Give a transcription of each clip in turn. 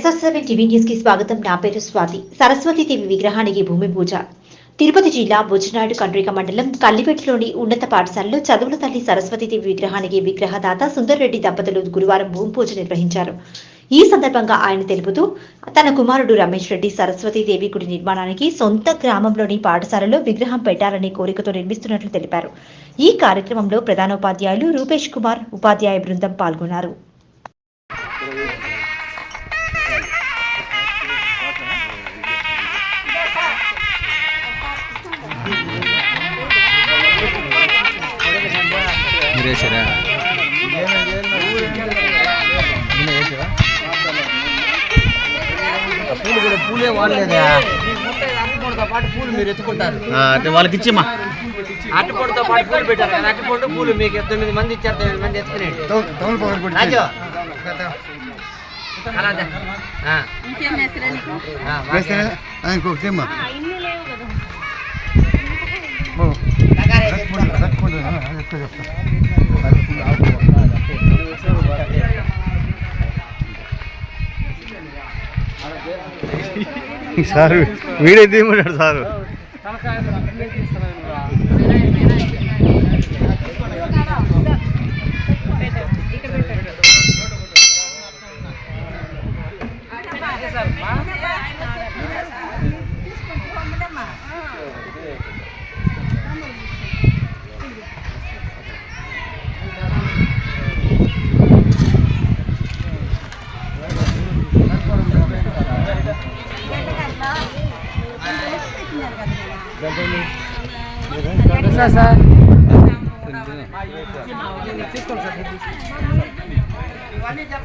SR7 TV news కి స్వాగతం. నా పేరు స్వాతి. సరస్వతి దేవి విగ్రహానికి భూమి పూజ. తిరుపతి జిల్లా బుజ్జినాయుడు కండ్రిక మండలం కల్లిపెట్టులోని ఉన్నత పాఠశాలలో చదువుల తల్లి సరస్వతీదేవి విగ్రహానికి విగ్రహదాత సుందర్ రెడ్డి దంపతులు గురువారం భూమి పూజ నిర్వహించారు. ఈ సందర్భంగా ఆయన తెలుపుతూ తన కుమారుడు రమేష్ రెడ్డి సరస్వతీదేవి గుడి నిర్మాణానికి సొంత గ్రామంలోని పాఠశాలలో విగ్రహం పెట్టాలనే కోరికతో నిర్మిస్తున్నట్లు తెలిపారు. ఈ కార్యక్రమంలో ప్రధానోపాధ్యాయులు రూపేష్ కుమార్, ఉపాధ్యాయ బృందం పాల్గొన్నారు. పూలే వాడలేదా? అరటిపొడితో పాటు పూలు మీరు ఎత్తుకుంటారు, వాళ్ళకి ఇచ్చేమా. అరటిపొడితో పాటు పూలు పెట్టారు కదా, అరటిపొడి పూలు మీకు 9 మంది ఇచ్చారు, 9 మంది ఎత్తుకునేది. సార్ వీడియో తీయమన్నాడు సార్.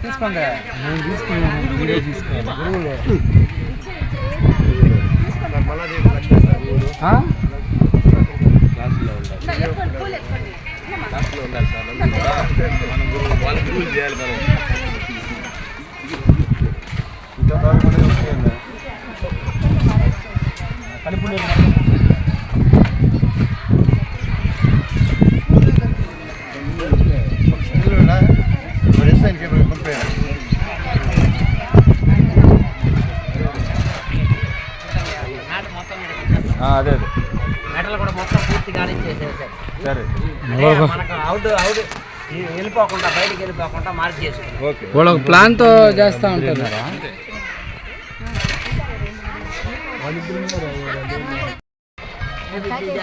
తీసుకోండి, నేను తీసుకున్నాను, వీడియో తీసుకోవాలి. అదే మెటలు కూడా మొత్తం పూర్తిగా ఇచ్చేసేసారు. సరే, మనకు అవుట్ వెళ్ళిపోకుండా, బయటికి వెళ్ళిపోకుండా మార్క్ చేసుకుంటాం. వాళ్ళకి ప్లాన్తో చేస్తూ ఉంటారు.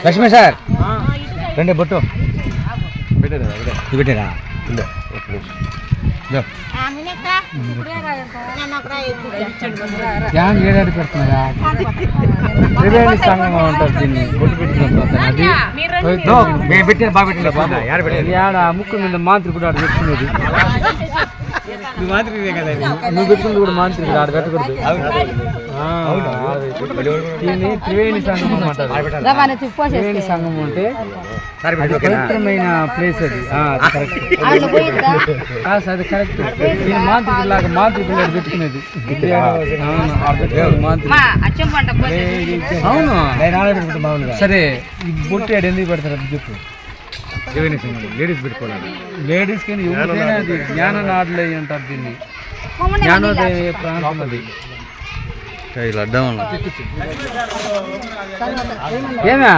లక్ష్మీ సార్ రండి, బొట్టు పెట్టారా? ఏడాది పెడుతున్నారా? త్రివేణి సంఘం ఉంటారు, దీన్ని బొట్టు పెట్టుకుంటున్నా. పెట్టిన బాగా పెట్టిన ముక్కు మీద మాంత్రికుడు ఆడ పెట్టుకునేది. మాంత్రికుడే కదా నువ్వు పెట్టుకుంది కూడా మాంత్రికుడు ఆడ పెట్టకూడదు. దీన్ని త్రివేణి సంఘం అంటారు. త్రివేణి సంఘం అంటే పవిత్రమైన ప్లేస్ అది. కరెక్ట్, అది కరెక్ట్. దీని మాంత్రికుడు లాగా మాంత్రికుడు ఆడ పెట్టుకునేది. అవును, సరే. ఈ బొట్టు ఆడ ఎందుకు పెడతారు అది చెప్పు. లేడీస్ పెట్టుకోవాలి. లేడీస్ కానీ ఎవరికైనా అది జ్ఞాననాడులే అంటారు దీన్ని. జ్ఞానోదయ ప్రాంతం అది. ఏమే